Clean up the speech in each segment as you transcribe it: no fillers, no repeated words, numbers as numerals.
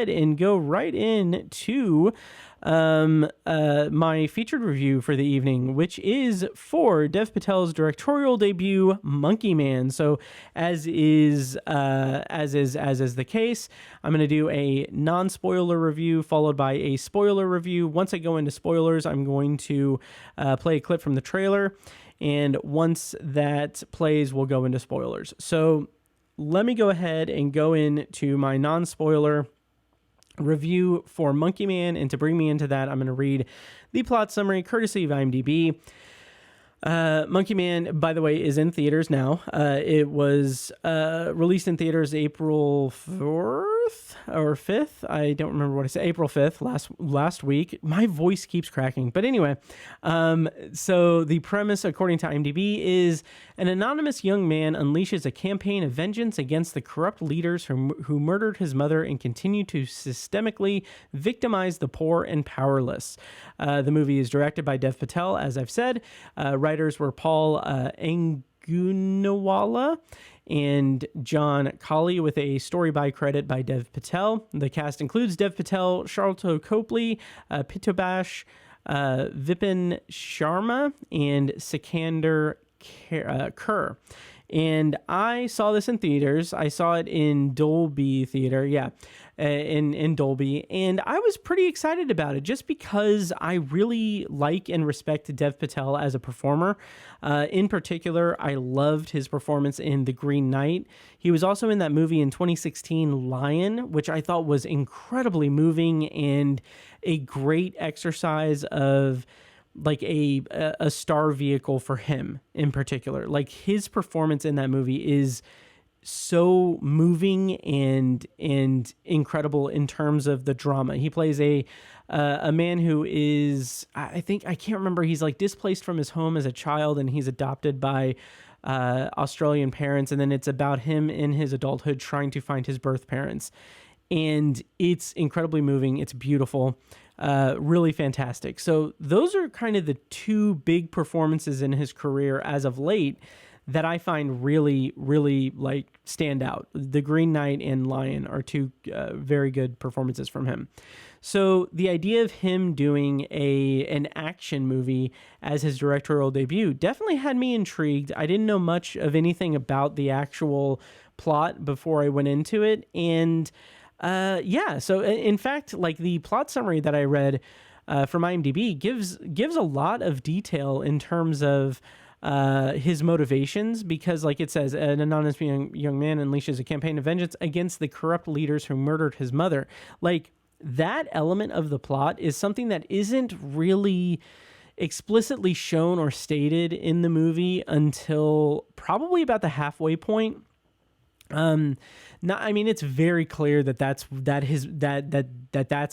and go right into my featured review for the evening, which is for Dev Patel's directorial debut, Monkey Man. So, as is the case, I'm going to do a non-spoiler review followed by a spoiler review. Once I go into spoilers, I'm going to play a clip from the trailer, and once that plays, we'll go into spoilers. So, let me go ahead and go into my non-spoiler review for Monkey Man, and to bring me into that, I'm going to read the plot summary courtesy of IMDb. Monkey Man, by the way, is in theaters now. It was released in theaters April 4th or 5th. I don't remember what I said. April 5th, last week. My voice keeps cracking. But anyway, so the premise, according to IMDb, is an anonymous young man unleashes a campaign of vengeance against the corrupt leaders who murdered his mother and continue to systemically victimize the poor and powerless. The movie is directed by Dev Patel, as I've said. Writers were Paul Angunawela and John Collee, with a story by credit by Dev Patel. The cast includes Dev Patel, Sharlto, Copley, Pitobash, Vipin, Sharma, and Sikandar, Kher. And I saw this in theaters. I saw it in Dolby Theater, in Dolby. And I was pretty excited about it just because I really like and respect Dev Patel as a performer. In particular, I loved his performance in The Green Knight. He was also in that movie in 2016, Lion, which I thought was incredibly moving and a great exercise of like a star vehicle for him in particular. Like, his performance in that movie is so moving and incredible in terms of the drama. He plays a man who is, I can't remember, he's like displaced from his home as a child, and he's adopted by Australian parents, and then it's about him in his adulthood trying to find his birth parents. And it's incredibly moving. It's beautiful. Really fantastic. So those are kind of the two big performances in his career as of late that I find really, really like stand out. The Green Knight and Lion are two very good performances from him. So the idea of him doing an action movie as his directorial debut definitely had me intrigued. I didn't know much of anything about the actual plot before I went into it. And so in fact, like, the plot summary that I read from IMDb gives a lot of detail in terms of his motivations, because, like it says, an anonymous young man unleashes a campaign of vengeance against the corrupt leaders who murdered his mother. Like, that element of the plot is something that isn't really explicitly shown or stated in the movie until probably about the halfway point. It's very clear that's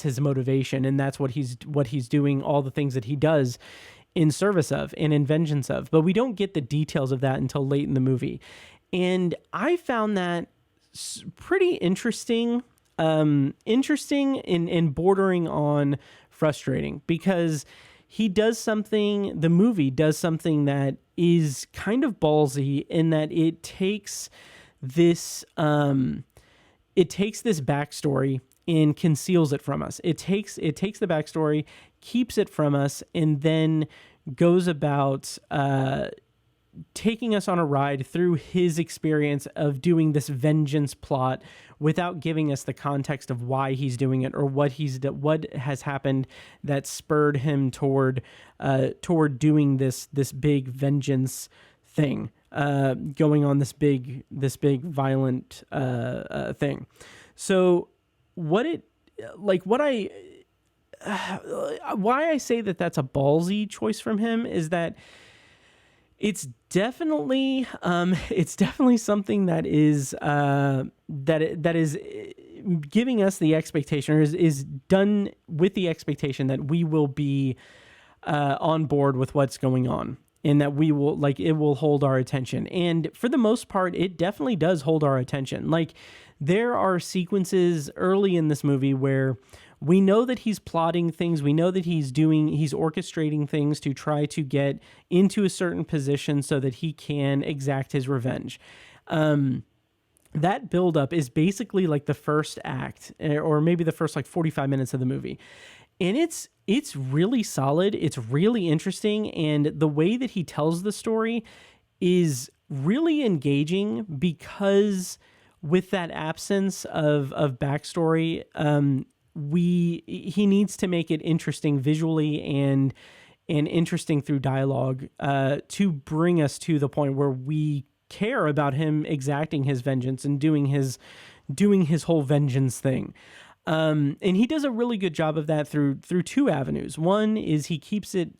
his motivation, and that's what he's doing, all the things that he does in service of and in vengeance of, but we don't get the details of that until late in the movie. And I found that pretty interesting and bordering on frustrating, because the movie does something that is kind of ballsy in that it takes this backstory and conceals it from us. It takes the backstory, keeps it from us, and then goes about taking us on a ride through his experience of doing this vengeance plot without giving us the context of why he's doing it or what has happened that spurred him toward doing this big vengeance thing, going on this big violent thing. So why I say that that's a ballsy choice from him is that it's definitely something that is giving us the expectation, or is done with the expectation that we will be on board with what's going on, and that we will, like, it will hold our attention. And for the most part, it definitely does hold our attention. Like, there are sequences early in this movie where we know that he's plotting things. We know that he's orchestrating things to try to get into a certain position so that he can exact his revenge. that buildup is basically like the first act, or maybe the first like 45 minutes of the movie. And it's really solid. It's really interesting. And the way that he tells the story is really engaging, because with that absence of backstory, he needs to make it interesting visually and interesting through dialogue, to bring us to the point where we care about him exacting his vengeance and doing his whole vengeance thing. And he does a really good job of that through two avenues. One is he keeps it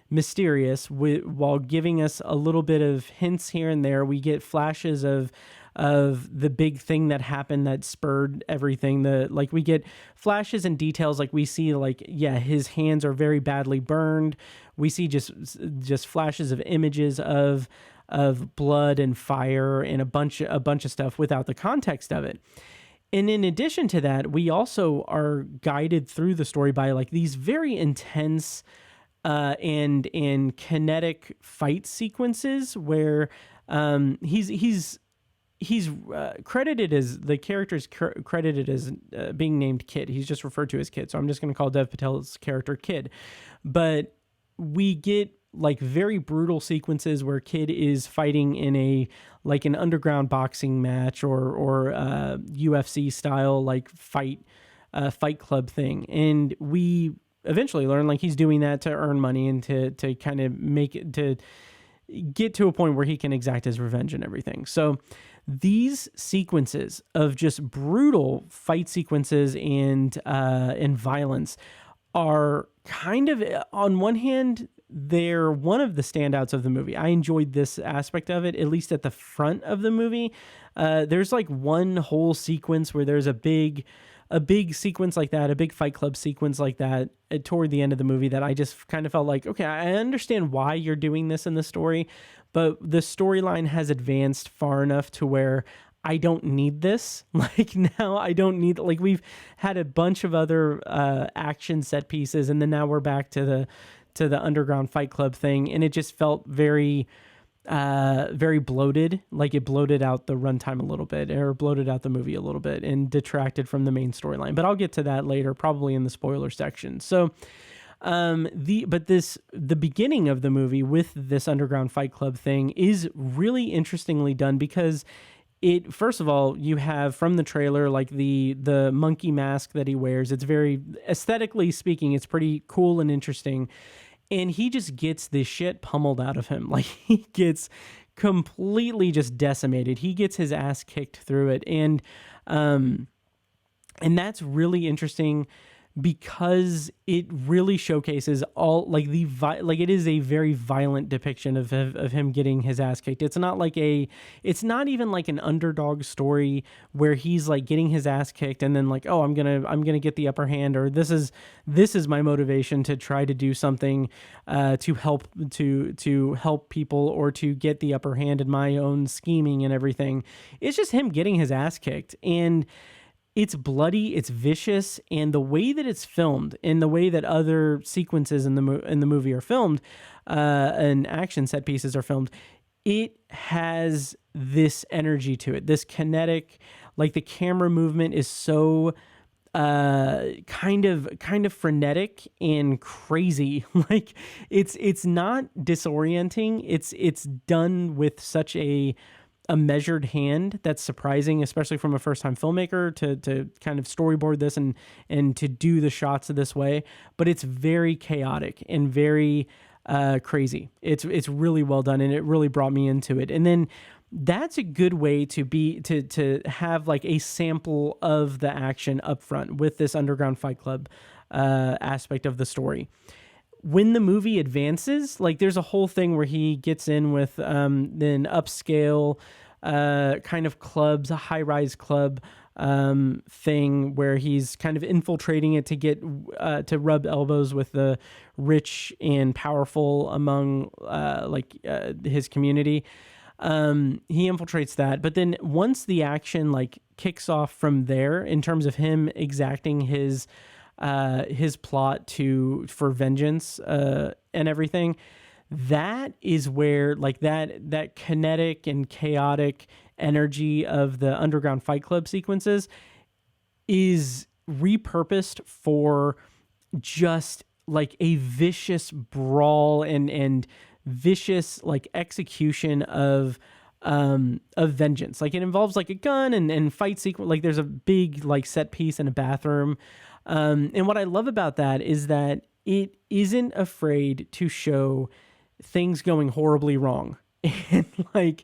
mysterious while giving us a little bit of hints here and there. We get flashes of the big thing that happened that spurred everything. We get flashes and details. Like we see, his hands are very badly burned. We see just flashes of images of blood and fire and a bunch of stuff without the context of it. And in addition to that, we also are guided through the story by like these very intense and kinetic fight sequences where he's credited as, the character's credited as being named Kid. He's just referred to as Kid. So I'm just going to call Dev Patel's character Kid. But we get like very brutal sequences where Kid is fighting in an underground boxing match or UFC style like fight club thing. And we eventually learn like he's doing that to earn money and to kind of make it, to get to a point where he can exact his revenge and everything. So these sequences of just brutal fight sequences and violence are kind of, on one hand, they're one of the standouts of the movie. I enjoyed this aspect of it, at least at the front of the movie. There's like one whole sequence where there's a big sequence like that, a big Fight Club sequence like that toward the end of the movie that I just kind of felt like, okay, I understand why you're doing this in the story, but the storyline has advanced far enough to where I don't need this. Like now I don't need, like we've had a bunch of other action set pieces, and then now we're back to the underground Fight Club thing, and it just felt very bloated. Like it bloated out the runtime a little bit, or bloated out the movie a little bit, and detracted from the main storyline. But I'll get to that later, probably in the spoiler section. So the beginning of the movie with this underground Fight Club thing is really interestingly done, because it, first of all, you have from the trailer, like the monkey mask that he wears. It's very, aesthetically speaking, it's pretty cool and interesting. And he just gets the shit pummeled out of him. Like he gets completely just decimated. He gets his ass kicked through it. And that's really interesting, because it really showcases all like it is a very violent depiction of him getting his ass kicked. It's not even like an underdog story where he's like getting his ass kicked and then like, oh, I'm gonna get the upper hand, or this is my motivation to try to do something to help people, or to get the upper hand in my own scheming and everything. It's just him getting his ass kicked, and it's bloody, it's vicious, and the way that it's filmed, and the way that other sequences in the movie are filmed, and action set pieces are filmed, it has this energy to it, this kinetic, like the camera movement is so kind of frenetic and crazy. Like it's not disorienting. It's done with such a measured hand that's surprising, especially from a first-time filmmaker to kind of storyboard this and to do the shots of this way. But it's very chaotic and very crazy. It's really well done, and it really brought me into it. And then that's a good way to have like a sample of the action up front with this underground Fight Club aspect of the story. When the movie advances, like there's a whole thing where he gets in with an upscale kind of clubs, a high-rise club thing where he's kind of infiltrating it to get to rub elbows with the rich and powerful among his community. He infiltrates that, but then once the action like kicks off from there in terms of him exacting his plot for vengeance and everything, that is where like that kinetic and chaotic energy of the underground Fight Club sequences is repurposed for just like a vicious brawl and vicious like execution of vengeance. Like it involves like a gun and fight sequence. Like there's a big like set piece in a bathroom. And what I love about that is that it isn't afraid to show things going horribly wrong. And like,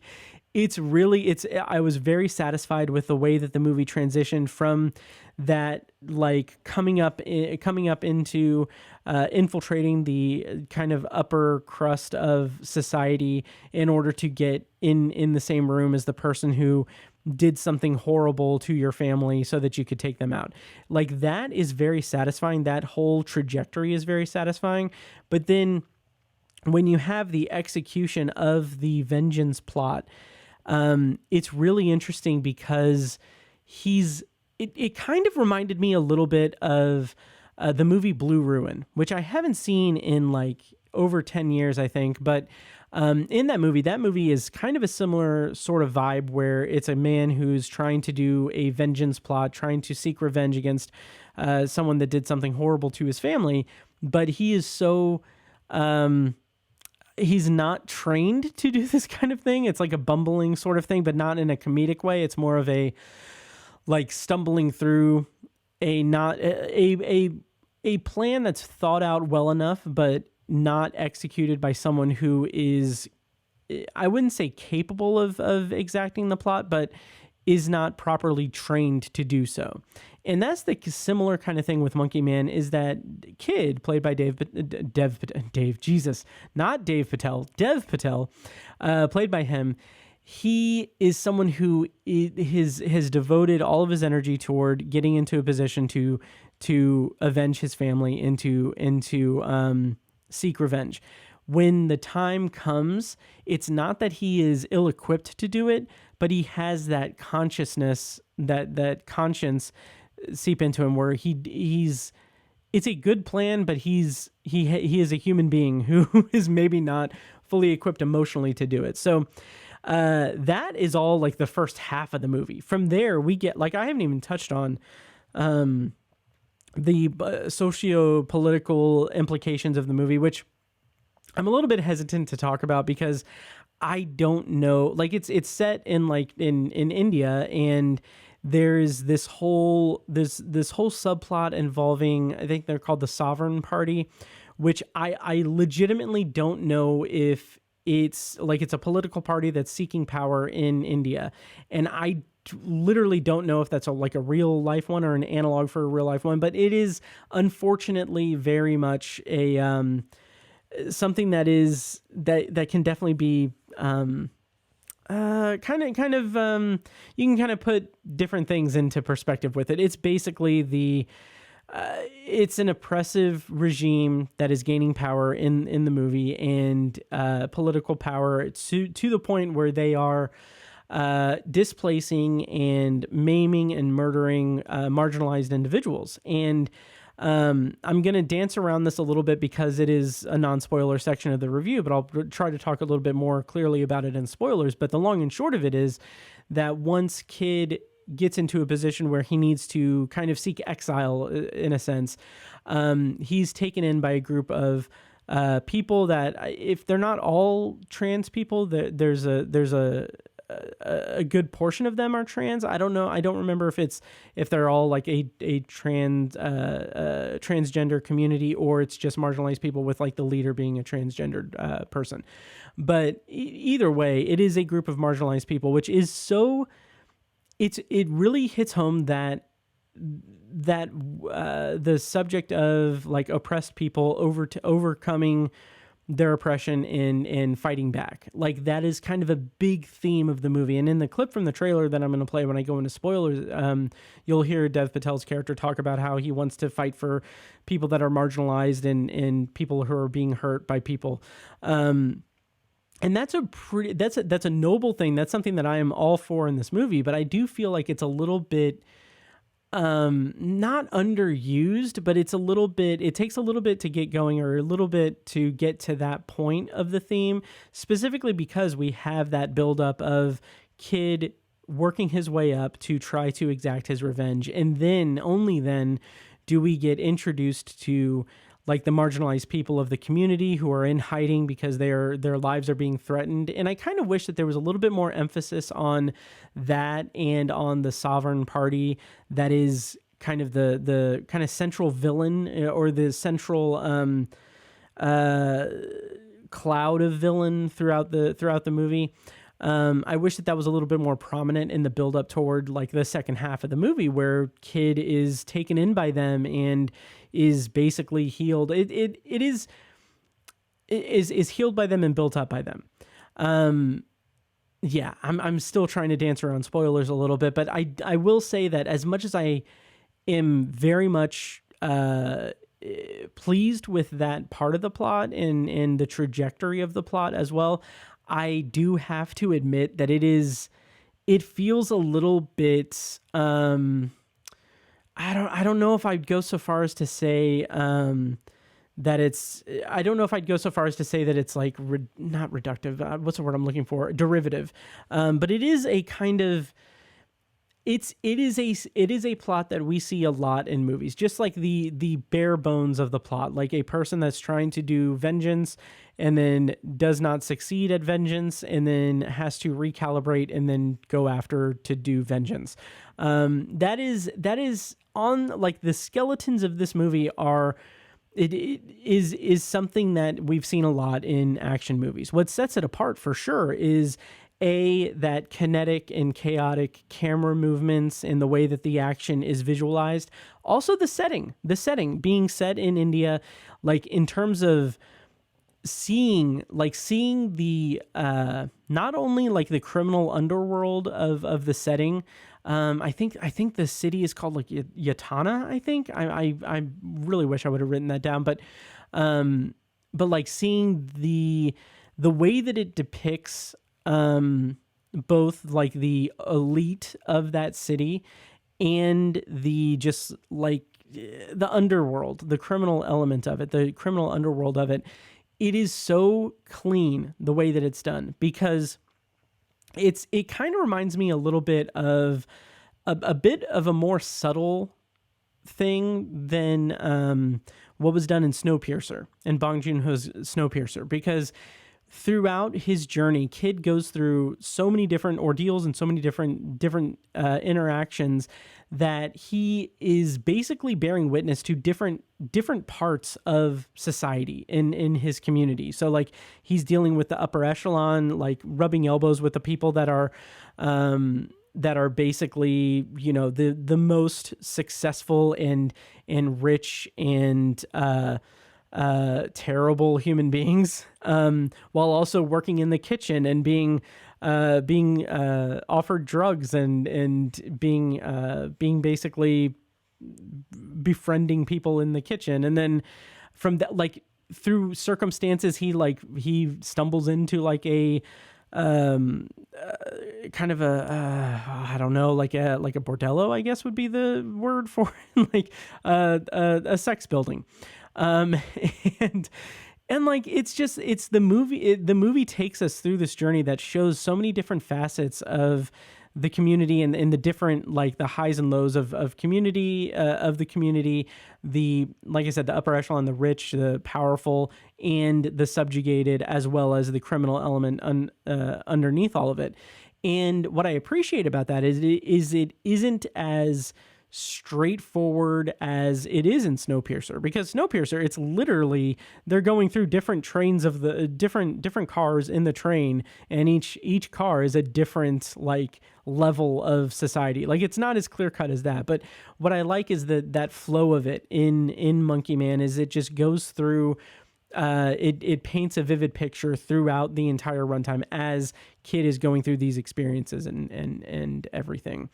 I was very satisfied with the way that the movie transitioned from that, like coming up into infiltrating the kind of upper crust of society in order to get in the same room as the person who did something horrible to your family so that you could take them out. Like that is very satisfying. That whole trajectory is very satisfying. But then when you have the execution of the vengeance plot, it's really interesting because it kind of reminded me a little bit of the movie Blue Ruin, which I haven't seen in like over 10 years, I think. But in that movie is kind of a similar sort of vibe where it's a man who's trying to do a vengeance plot, trying to seek revenge against someone that did something horrible to his family. But he is so... he's not trained to do this kind of thing. It's like a bumbling sort of thing, but not in a comedic way. It's more of a like stumbling through a plan that's thought out well enough, but not executed by someone who is, I wouldn't say capable of exacting the plot, but is not properly trained to do so. And that's the similar kind of thing with Monkey Man, is that kid played by Dev Patel, played by him. He is someone who has devoted all of his energy toward getting into a position to avenge his family and to seek revenge. When the time comes, it's not that he is ill-equipped to do it, but he has that consciousness, that conscience seep into him where it's a good plan, but he is a human being who is maybe not fully equipped emotionally to do it. So that is all like the first half of the movie. From there, we get, like, I haven't even touched on the socio-political implications of the movie, which I'm a little bit hesitant to talk about because I don't know. Like it's set in India, and there's this whole subplot involving, I think they're called the Sovereign Party, which I legitimately don't know if it's a political party that's seeking power in India, and I literally don't know if that's a real life one or an analog for a real life one, but it is unfortunately very much a something that can definitely be you can kind of put different things into perspective with it. It's basically it's an oppressive regime that is gaining power in the movie, and political power to the point where they are displacing and maiming and murdering marginalized individuals. And I'm going to dance around this a little bit because it is a non-spoiler section of the review, but I'll try to talk a little bit more clearly about it in spoilers. But the long and short of it is that once Kid gets into a position where he needs to kind of seek exile, in a sense, he's taken in by a group of people that, if they're not all trans people, there's a good portion of them are trans. I don't know. I don't remember if they're all like a transgender community, or it's just marginalized people with like the leader being a transgendered person. But either way, it is a group of marginalized people, which is so. It really hits home that the subject of like oppressed people overcoming their oppression and fighting back. Like that is kind of a big theme of the movie. And in the clip from the trailer that I'm going to play when I go into spoilers, you'll hear Dev Patel's character talk about how he wants to fight for people that are marginalized and people who are being hurt by people. And that's a noble thing. That's something that I am all for in this movie, but I do feel like it's a little bit not underused, but it takes a little bit to get going, or a little bit to get to that point of the theme, specifically because we have that buildup of Kid working his way up to try to exact his revenge. And then, only then, do we get introduced to like the marginalized people of the community who are in hiding because their lives are being threatened. And I kind of wish that there was a little bit more emphasis on that and on the sovereign party that is kind of the kind of central villain or the central cloud of villain throughout the movie. I wish that was a little bit more prominent in the build up toward like the second half of the movie, where Kid is taken in by them and is basically healed. It is healed by them and built up by them. Yeah, I'm still trying to dance around spoilers a little bit, but I will say that as much as I am very much pleased with that part of the plot and the trajectory of the plot as well, I do have to admit that it feels a little bit I don't know if I'd go so far as to say that it's I don't know if I'd go so far as to say that it's like not reductive, what's the word I'm looking for, derivative, but it is a kind of it is a plot that we see a lot in movies, just like the bare bones of the plot, like a person that's trying to do vengeance and then does not succeed at vengeance and then has to recalibrate and then go after to do vengeance. That is on like the skeletons of this movie are it is something that we've seen a lot in action movies. What sets it apart for sure is that kinetic and chaotic camera movements and the way that the action is visualized. Also the setting being set in India, like in terms of seeing the not only like the criminal underworld of the setting. I think the city is called like Yatana. I think I really wish I would have written that down, but like seeing the way that it depicts both like the elite of that city and the just like the underworld, the criminal element of it, the criminal underworld of it. It is so clean the way that it's done, because it kind of reminds me a little bit of a bit of a more subtle thing than what was done in Snowpiercer, and Bong Joon-ho's Snowpiercer, because throughout his journey, Kid goes through so many different ordeals and so many different interactions that he is basically bearing witness to different parts of society in his community. So like he's dealing with the upper echelon, like rubbing elbows with the people that are basically, you know, the most successful and rich and terrible human beings, while also working in the kitchen and being offered drugs and being basically befriending people in the kitchen. And then from that, like through circumstances, he stumbles into like a kind of a I don't know, like a bordello, I guess would be the word for it, like a sex building. And like, it's the movie, the movie takes us through this journey that shows so many different facets of the community and the different, like the highs and lows of community, of the community, like I said, the upper echelon, the rich, the powerful, and the subjugated, as well as the criminal element underneath all of it. And what I appreciate about that is it isn't as straightforward as it is in Snowpiercer, because Snowpiercer, it's literally they're going through different trains of the different cars in the train, and each car is a different like level of society. Like it's not as clear cut as that, but what I like is that flow of it in Monkey Man is it just goes through. It paints a vivid picture throughout the entire runtime as Kid is going through these experiences and everything.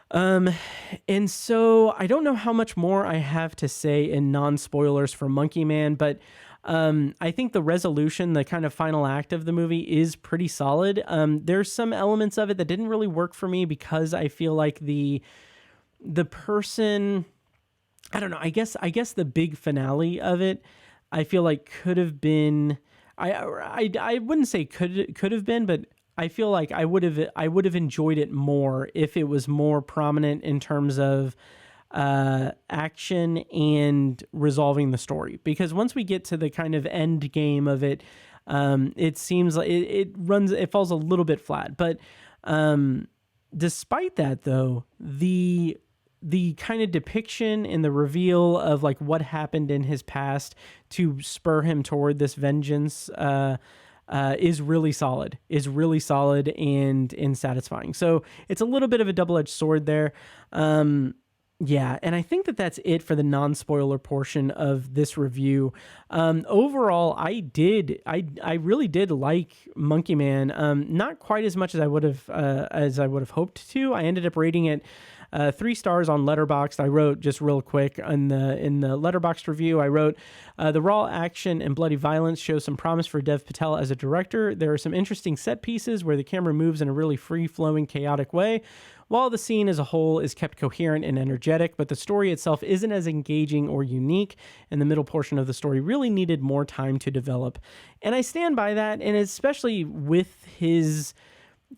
And so I don't know how much more I have to say in non-spoilers for Monkey Man, but I think the resolution, the kind of final act of the movie, is pretty solid. There's some elements of it that didn't really work for me because I feel like the person, I don't know, I guess the big finale of it, I feel like could have been, I wouldn't say could have been, but I feel like I would have enjoyed it more if it was more prominent in terms of action and resolving the story. Because once we get to the kind of end game of it, it seems like it falls a little bit flat. But despite that, though, the kind of depiction and the reveal of like what happened in his past to spur him toward this vengeance is really solid and satisfying. So it's a little bit of a double-edged sword there. Yeah, and I think that's it for the non-spoiler portion of this review. Overall, I really did like Monkey Man. Not quite as much as I would have hoped to. I ended up rating it 3 stars on Letterboxd. I wrote, just real quick, in the Letterboxd review, I wrote, the raw action and bloody violence shows some promise for Dev Patel as a director. There are some interesting set pieces where the camera moves in a really free-flowing, chaotic way, while the scene as a whole is kept coherent and energetic, but the story itself isn't as engaging or unique, and the middle portion of the story really needed more time to develop. And I stand by that, and especially with his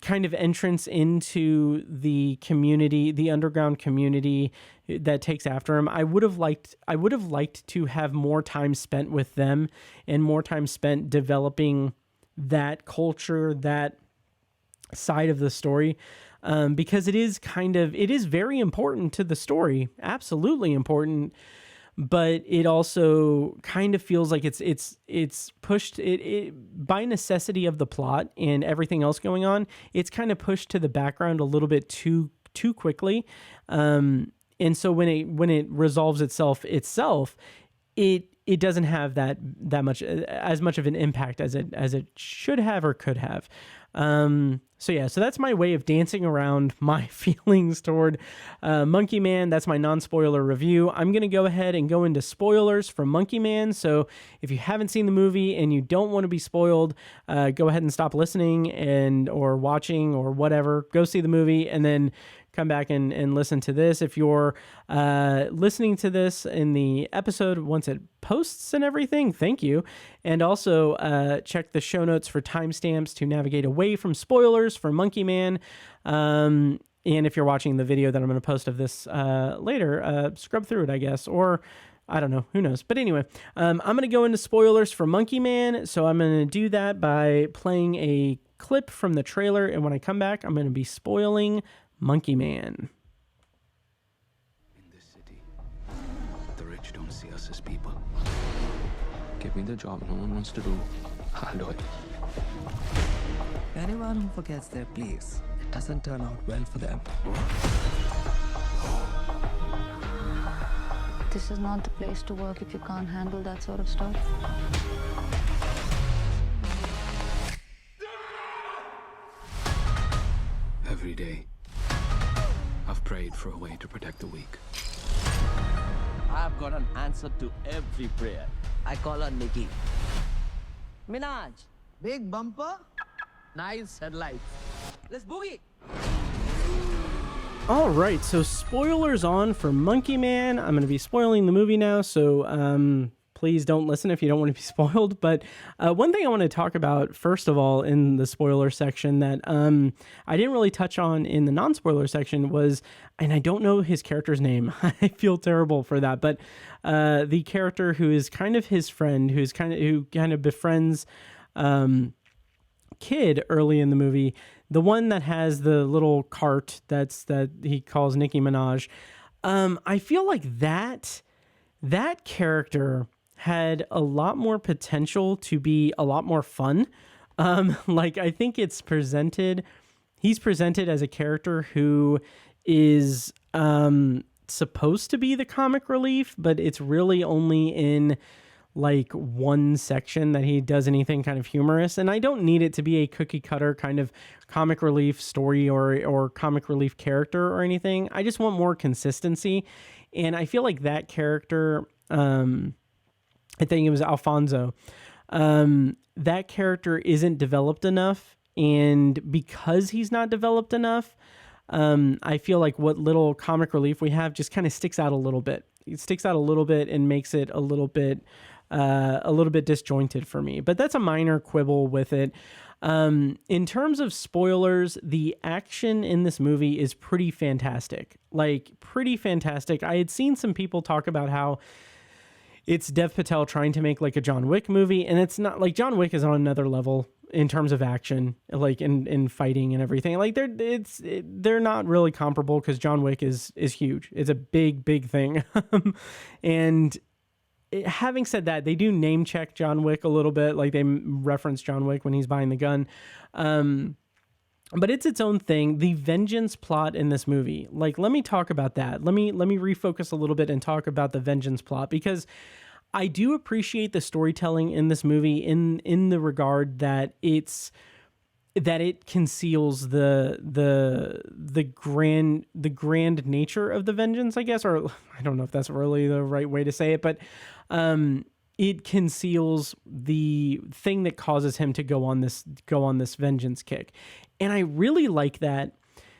kind of entrance into the community, the underground community that takes after him, I would have liked to have more time spent with them and more time spent developing that culture, that side of the story. Because it is very important to the story, absolutely important, but it also kind of feels like it's pushed by necessity of the plot and everything else going on. It's kind of pushed to the background a little bit too quickly, and so when it resolves itself, it doesn't have that much as much of an impact as it should have or could have. So that's my way of dancing around my feelings toward Monkey Man. That's my non-spoiler review. I'm going to go ahead and go into spoilers for Monkey Man. So if you haven't seen the movie and you don't want to be spoiled, go ahead and stop listening or watching or whatever. Go see the movie and then come back and listen to this. If you're listening to this in the episode once it posts and everything, thank you. And also check the show notes for timestamps to navigate away from spoilers for Monkey Man. And if you're watching the video that I'm going to post of this later, scrub through it, I guess, or I don't know, who knows. But anyway, I'm going to go into spoilers for Monkey Man. So I'm going to do that by playing a clip from the trailer. And when I come back, I'm going to be spoiling Monkey Man. In this city, the rich don't see us as people. Give me the job no one wants to do. I'll do it. Anyone who forgets their place, it doesn't turn out well for them. This is not the place to work if you can't handle that sort of stuff. Every day, I've prayed for a way to protect the weak. I've got an answer to every prayer. I call her Nikki. Minaj, big bumper, nice headlights. Let's boogie. All right, so spoilers on for Monkey Man. I'm going to be spoiling the movie now, so please don't listen if you don't want to be spoiled. But one thing I want to talk about, first of all, in the spoiler section that I didn't really touch on in the non-spoiler section was, and I don't know his character's name. I feel terrible for that. But the character who is kind of his friend, who kind of befriends Kid early in the movie, the one that has the little cart that he calls Nicki Minaj. I feel like that character had a lot more potential to be a lot more fun. I think he's presented as a character who is supposed to be the comic relief, but it's really only in like one section that he does anything kind of humorous. And I don't need it to be a cookie cutter kind of comic relief story or comic relief character or anything. I just want more consistency. And I feel like that character, I think it was Alphonso, that character isn't developed enough. And because he's not developed enough, I feel like what little comic relief we have just kind of sticks out a little bit. It sticks out a little bit and makes it a little bit disjointed for me. But that's a minor quibble with it. In terms of spoilers, the action in this movie is pretty fantastic. Like, pretty fantastic. I had seen some people talk about how it's Dev Patel trying to make like a John Wick movie, and it's not. Like, John Wick is on another level in terms of action, like in fighting and everything. Like, they're not really comparable because John Wick is huge. It's a big thing. And having said that, they do name check John Wick a little bit. Like, they reference John Wick when he's buying the gun. But it's its own thing. The vengeance plot in this movie, like, let me talk about that. Let me refocus a little bit and talk about the vengeance plot, because I do appreciate the storytelling in this movie in the regard that it conceals the grand nature of the vengeance, I guess, or I don't know if that's really the right way to say it, but it conceals the thing that causes him to go on this vengeance kick. And I really like that,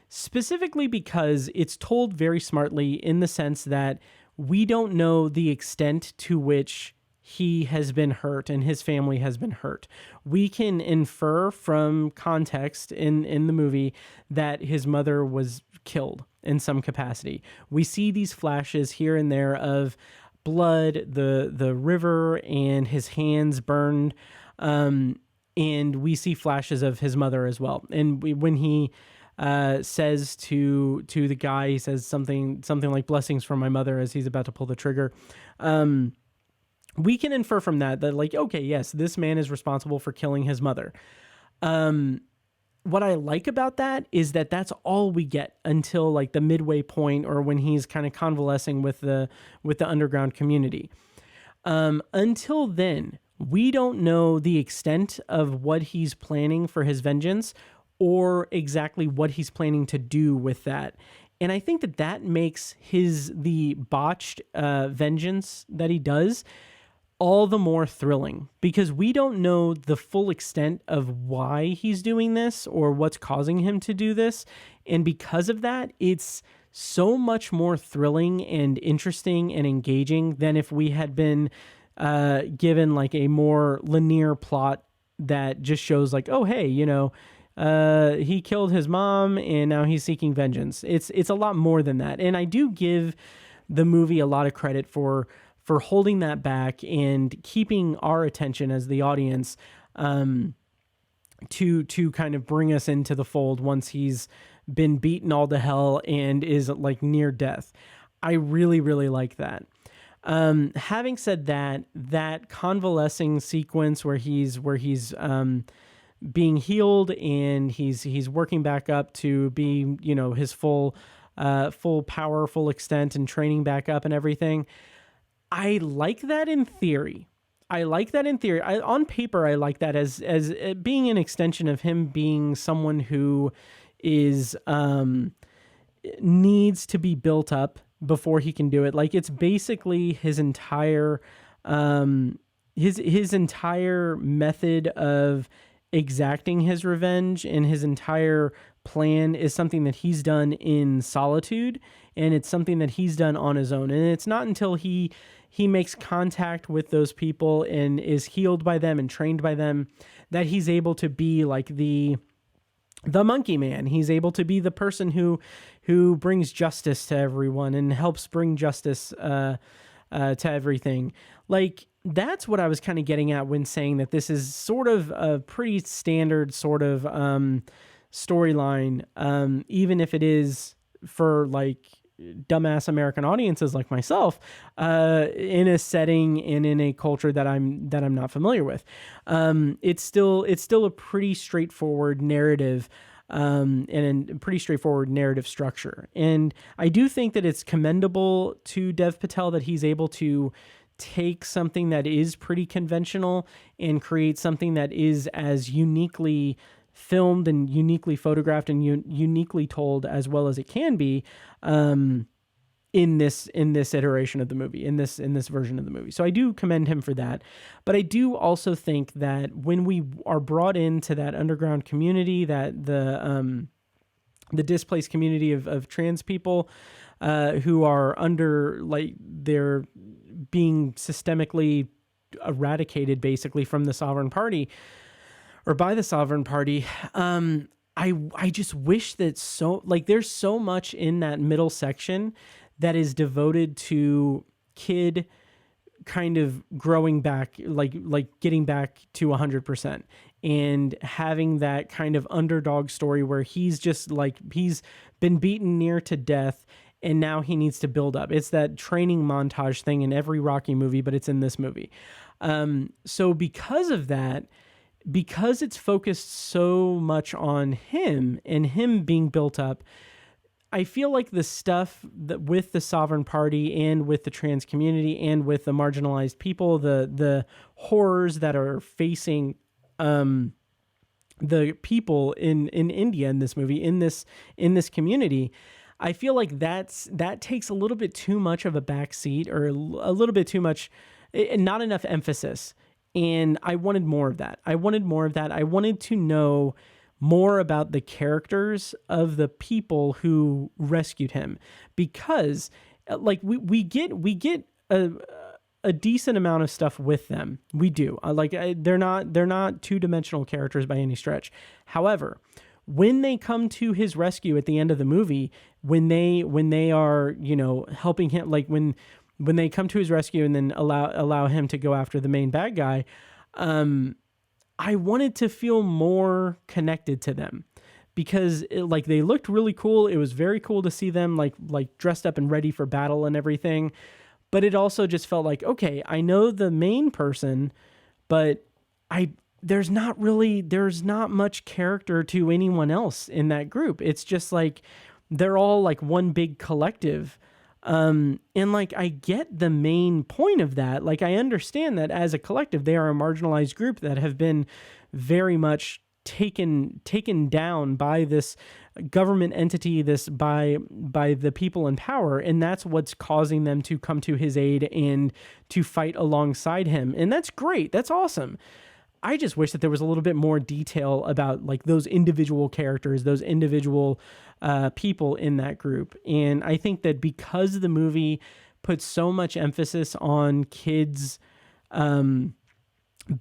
specifically because it's told very smartly in the sense that we don't know the extent to which he has been hurt and his family has been hurt. We can infer from context in the movie that his mother was killed in some capacity. We see these flashes here and there of blood, the river, and his hands burned. And we see flashes of his mother as well. And when he says to the guy, he says something like "blessings from my mother" as he's about to pull the trigger. We can infer from that like, okay, yes, this man is responsible for killing his mother. What I like about that is that that's all we get until like the midway point, or when he's kind of convalescing with the underground community. Until then, we don't know the extent of what he's planning for his vengeance, or exactly what he's planning to do with that. And I think that makes the botched vengeance that he does all the more thrilling, because we don't know the full extent of why he's doing this or what's causing him to do this. And because of that, it's so much more thrilling and interesting and engaging than if we had been given like a more linear plot that just shows like, oh, hey, he killed his mom and now he's seeking vengeance. It's a lot more than that. And I do give the movie a lot of credit for holding that back and keeping our attention as the audience to kind of bring us into the fold once he's been beaten all to hell and is like near death. I really, really like that. Having said that convalescing sequence where he's being healed and he's working back up to be, his full power, full extent, and training back up and everything. I like that in theory. On paper, I like that as being an extension of him being someone who is needs to be built up before he can do it. Like, it's basically his entire his entire method of exacting his revenge, and his entire plan is something that he's done in solitude, and it's something that he's done on his own. And it's not until he makes contact with those people and is healed by them and trained by them that he's able to be like the monkey man. He's able to be the person who brings justice to everyone and helps bring justice to everything. Like, that's what I was kind of getting at when saying that this is sort of a pretty standard sort of storyline, even if it is for like dumbass American audiences like myself, in a setting and in a culture that I'm not familiar with. It's still a pretty straightforward narrative, and a pretty straightforward narrative structure. And I do think that it's commendable to Dev Patel that he's able to take something that is pretty conventional and create something that is as uniquely filmed and uniquely photographed and uniquely told as well as it can be, in this iteration of the movie, in this version of the movie. So I do commend him for that. But I do also think that when we are brought into that underground community, that the displaced community of trans people, who are under, like, they're being systemically eradicated basically from the sovereign party, or by the Sovereign Party. I just wish that there's so much in that middle section that is devoted to Kid kind of growing back, like getting back to 100%, and having that kind of underdog story where he's just like, he's been beaten near to death and now he needs to build up. It's that training montage thing in every Rocky movie, but it's in this movie. So because of that, because it's focused so much on him and him being built up, I feel like the stuff that with the Sovereign Party and with the trans community and with the marginalized people, the horrors that are facing the people in India in this movie, in this community, I feel like that takes a little bit too much of a backseat, or a little bit too much, not enough emphasis. And I wanted more of that. I wanted to know more about the characters of the people who rescued him, because like we get a decent amount of stuff with them. We do. They're not two-dimensional characters by any stretch. However, when they come to his rescue at the end of the movie, when they are, helping him, like when they come to his rescue and then allow him to go after the main bad guy, I wanted to feel more connected to them, because they looked really cool. It was very cool to see them like dressed up and ready for battle and everything. But it also just felt like, okay, I know the main person, but there's not much character to anyone else in that group. It's just like they're all like one big collective. And like, I get the main point of that. Like, I understand that as a collective, they are a marginalized group that have been very much taken down by this government entity, by the people in power. And that's what's causing them to come to his aid and to fight alongside him. And that's great. That's awesome. I just wish that there was a little bit more detail about like those individual characters, those individual people in that group. And I think that because the movie puts so much emphasis on kids'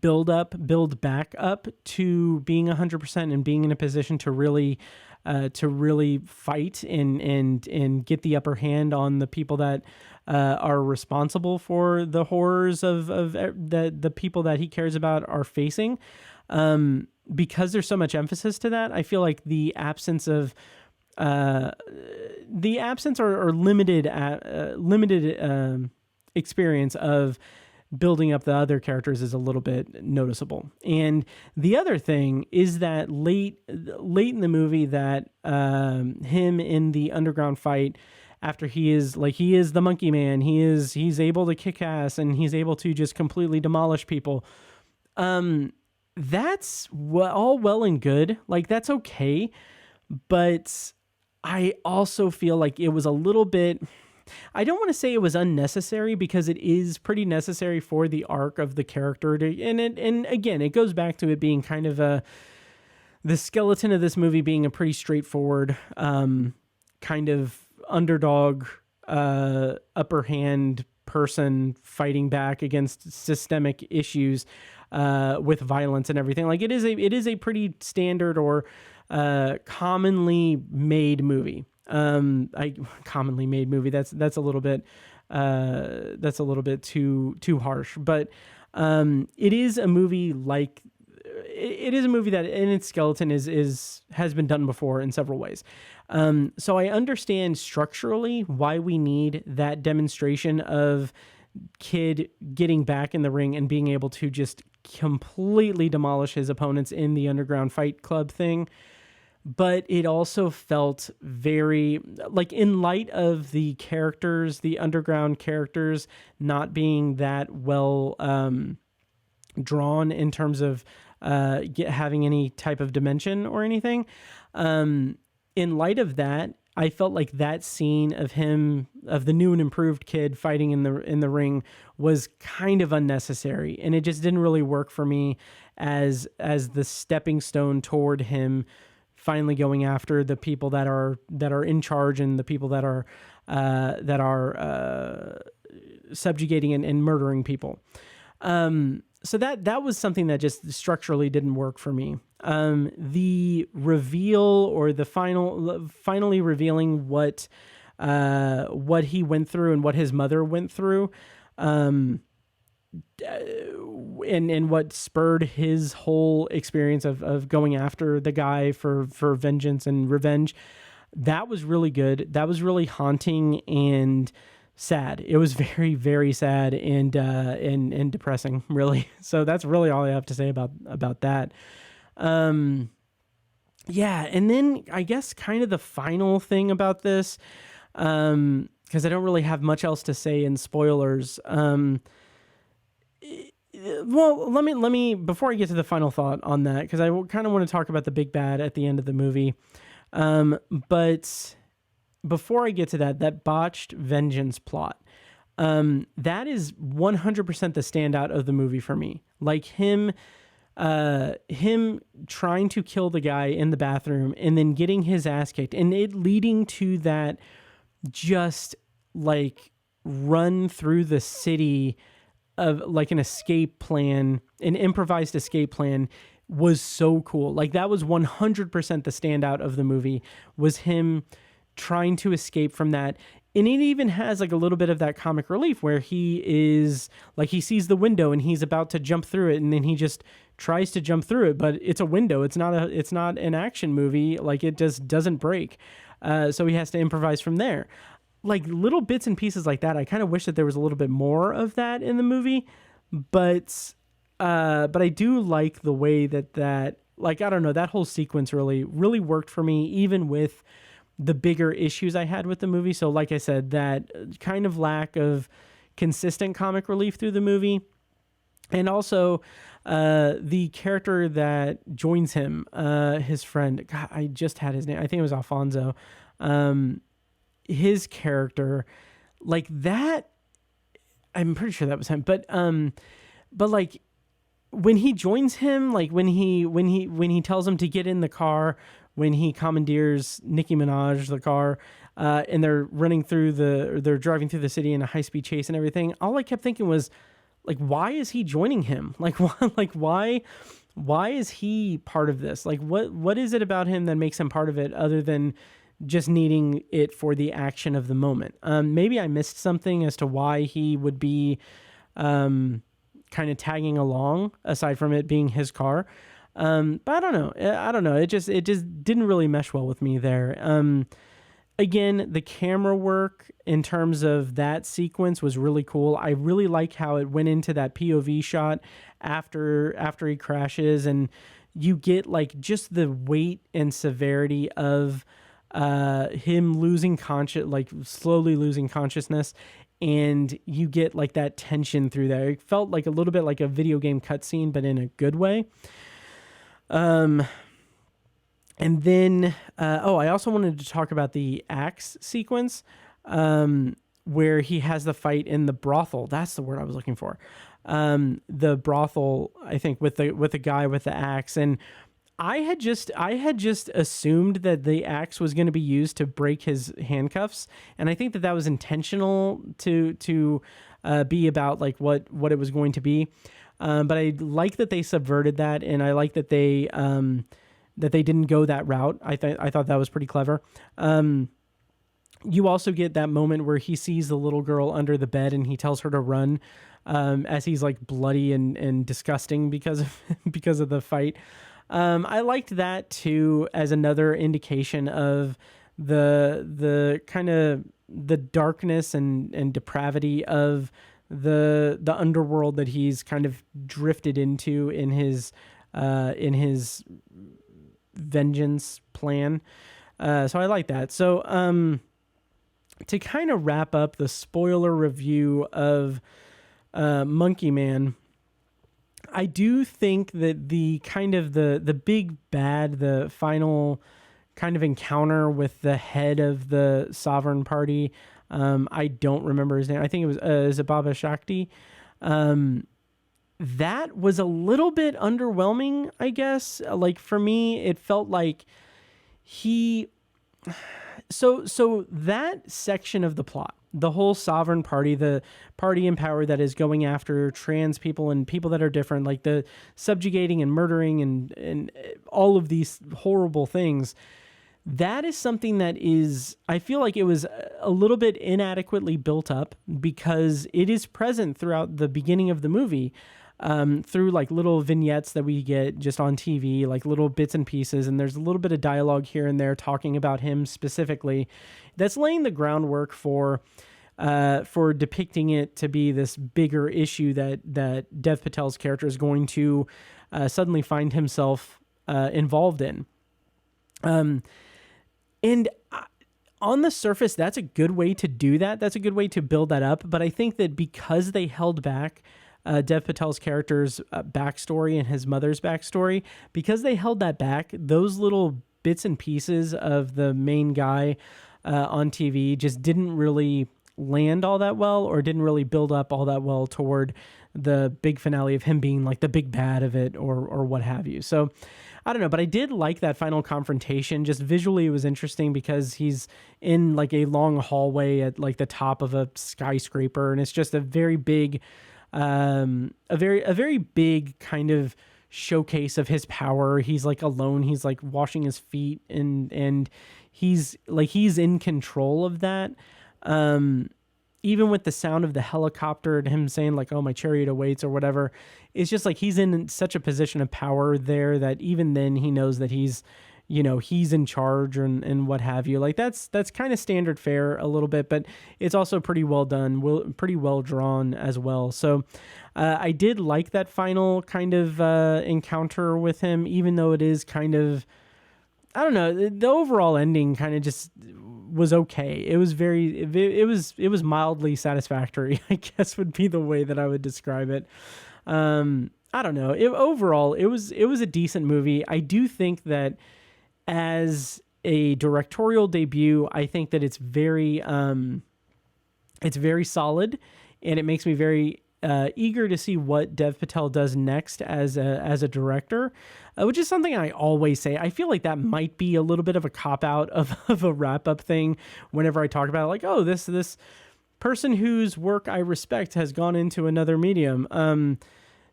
build back up to being 100% and being in a position to really fight and get the upper hand on the people that are responsible for the horrors of the people that he cares about are facing. Because there's so much emphasis to that, I feel like the absence or limited experience of building up the other characters is a little bit noticeable. And the other thing is that late in the movie, that him in the underground fight, after he is the monkey man, he's able to kick ass and he's able to just completely demolish people. That's all well and good. Like, that's okay. But I also feel like it was a little bit, I don't want to say it was unnecessary, because it is pretty necessary for the arc of the character and again, it goes back to it being kind of the skeleton of this movie being a pretty straightforward, kind of underdog, upper hand person fighting back against systemic issues, with violence and everything. Like, it is a pretty standard or, commonly made movie. Commonly made movie. That's a little bit too harsh, but it is a movie that in its skeleton has been done before in several ways. So I understand structurally why we need that demonstration of Kid getting back in the ring and being able to just completely demolish his opponents in the underground fight club thing. But it also felt very, like, in light of the characters, the underground characters not being that well drawn in terms of having any type of dimension or anything. In light of that, I felt like that scene of the new and improved Kid fighting in the ring was kind of unnecessary, and it just didn't really work for me as the stepping stone toward him finally going after the people that are in charge and the people that are subjugating and murdering people. that was something that just structurally didn't work for me. The reveal, or the finally revealing what he went through and what his mother went through, and what spurred his whole experience of going after the guy for vengeance and revenge. That was really good. That was really haunting and sad. It was very, very sad and depressing, really. So that's really all I have to say about that. Yeah, and then I guess kind of the final thing about this, because I don't really have much else to say in spoilers. Well, let me before I get to the final thought on that, because I kind of want to talk about the big bad at the end of the movie. But before I get to that botched vengeance plot, that is 100% the standout of the movie for me. Like him trying to kill the guy in the bathroom and then getting his ass kicked, and it leading to that just like run through the city of like an escape plan, an improvised escape plan, was so cool. Like that was 100% the standout of the movie, was him trying to escape from that. And it even has like a little bit of that comic relief where he is like, he sees the window and he's about to jump through it, and then he just tries to jump through it, but it's a window. It's not an action movie. Like it just doesn't break. So he has to improvise from there. Like little bits and pieces like that. I kind of wish that there was a little bit more of that in the movie, but I do like the way that like, I don't know, that whole sequence really, really worked for me, even with the bigger issues I had with the movie. So like I said, that kind of lack of consistent comic relief through the movie. And also the character that joins him, his friend, God, I just had his name. I think it was Alphonso. His character, like that, I'm pretty sure that was him. But like when he joins him, like when he tells him to get in the car, when he commandeers Nicki Minaj the car, and they're driving through the city in a high-speed chase and everything, all I kept thinking was, like, why is he joining him? Like, why is he part of this? Like, what is it about him that makes him part of it, other than just needing it for the action of the moment? Maybe I missed something as to why he would be kind of tagging along, aside from it being his car. But I don't know. It just didn't really mesh well with me there. Again, the camera work in terms of that sequence was really cool. I really like how it went into that POV shot after he crashes, and you get like just the weight and severity of him slowly losing consciousness, and you get like that tension through there. It felt like a little bit like a video game cutscene, but in a good way. And then, I also wanted to talk about the axe sequence, where he has the fight in the brothel. That's the word I was looking for. The brothel, I think, with the guy with the axe. And I had just assumed that the axe was going to be used to break his handcuffs. And I think that was intentional to be about like what it was going to be. But I like that they subverted that, and I like that they didn't go that route. I thought that was pretty clever. You also get that moment where he sees the little girl under the bed and he tells her to run, as he's like bloody and disgusting because of the fight. I liked that too, as another indication of the kind of the darkness and depravity of the underworld that he's kind of drifted into in his vengeance plan. So I like that. So to kind of wrap up the spoiler review of Monkey Man, I do think that the kind of the big bad, the final kind of encounter with the head of the Sovereign Party, I don't remember his name. I think it was Zababa Shakti. That was a little bit underwhelming, I guess. Like for me, it felt like so that section of the plot, the whole sovereign party, the party in power that is going after trans people and people that are different, like the subjugating and murdering and all of these horrible things. That is something that is, I feel like it was a little bit inadequately built up because it is present throughout the beginning of the movie, through like little vignettes that we get just on TV, like little bits and pieces. And there's a little bit of dialogue here and there talking about him specifically. That's laying the groundwork for depicting it to be this bigger issue that Dev Patel's character is going to suddenly find himself involved in. And on the surface, that's a good way to do that. That's a good way to build that up. But I think that because they held back Dev Patel's character's backstory and his mother's backstory, because they held that back, those little bits and pieces of the main guy on TV just didn't really land all that well, or didn't really build up all that well toward the big finale of him being like the big bad of it, or what have you. So I don't know, but I did like that final confrontation. Just visually, it was interesting because he's in like a long hallway at like the top of a skyscraper, and it's just a very big, a very big kind of showcase of his power. He's like alone. He's like washing his feet, and he's in control of that. Even with the sound of the helicopter and him saying like, "Oh, my chariot awaits," or whatever, it's just like he's in such a position of power there that even then he knows that he's in charge and what have you. Like that's kind of standard fare a little bit, but it's also pretty well done, pretty well drawn as well. So I did like that final kind of encounter with him, even though it is kind of, I don't know, the overall ending kind of just was okay. It was mildly satisfactory, I guess would be the way that I would describe it. I don't know. Overall, it was a decent movie. I do think that as a directorial debut, I think that it's very solid, and it makes me very eager to see what Dev Patel does next as a director, which is something I always say. I feel like that might be a little bit of a cop-out of a wrap-up thing whenever I talk about it, like, oh, this person whose work I respect has gone into another medium.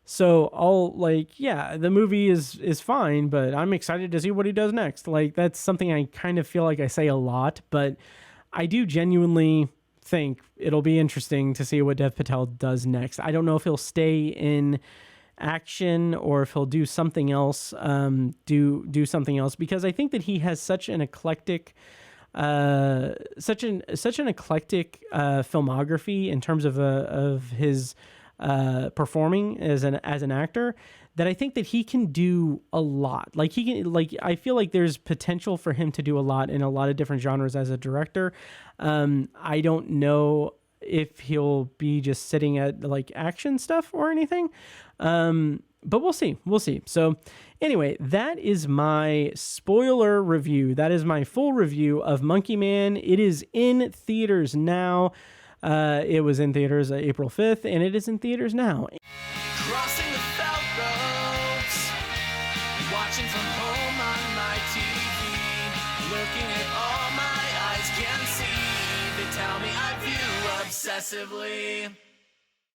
So I'll like, yeah, the movie is fine, but I'm excited to see what he does next. Like, that's something I kind of feel like I say a lot, but I do genuinely think it'll be interesting to see what Dev Patel does next. I don't know if he'll stay in action or if he'll do something else, do something else, because I think that he has such an eclectic filmography in terms of his performing as an actor, that I think that he can do a lot. Like he can, like, I feel like there's potential for him to do a lot in a lot of different genres as a director. I don't know if he'll be just sitting at like action stuff or anything. But we'll see. So anyway, that is my spoiler review. That is my full review of Monkey Man. It is in theaters now. It was in theaters April 5th, and it is in theaters now. Crossing the felt ropes, watching from home on my TV, looking at all my eyes can see. They tell me I view obsessively.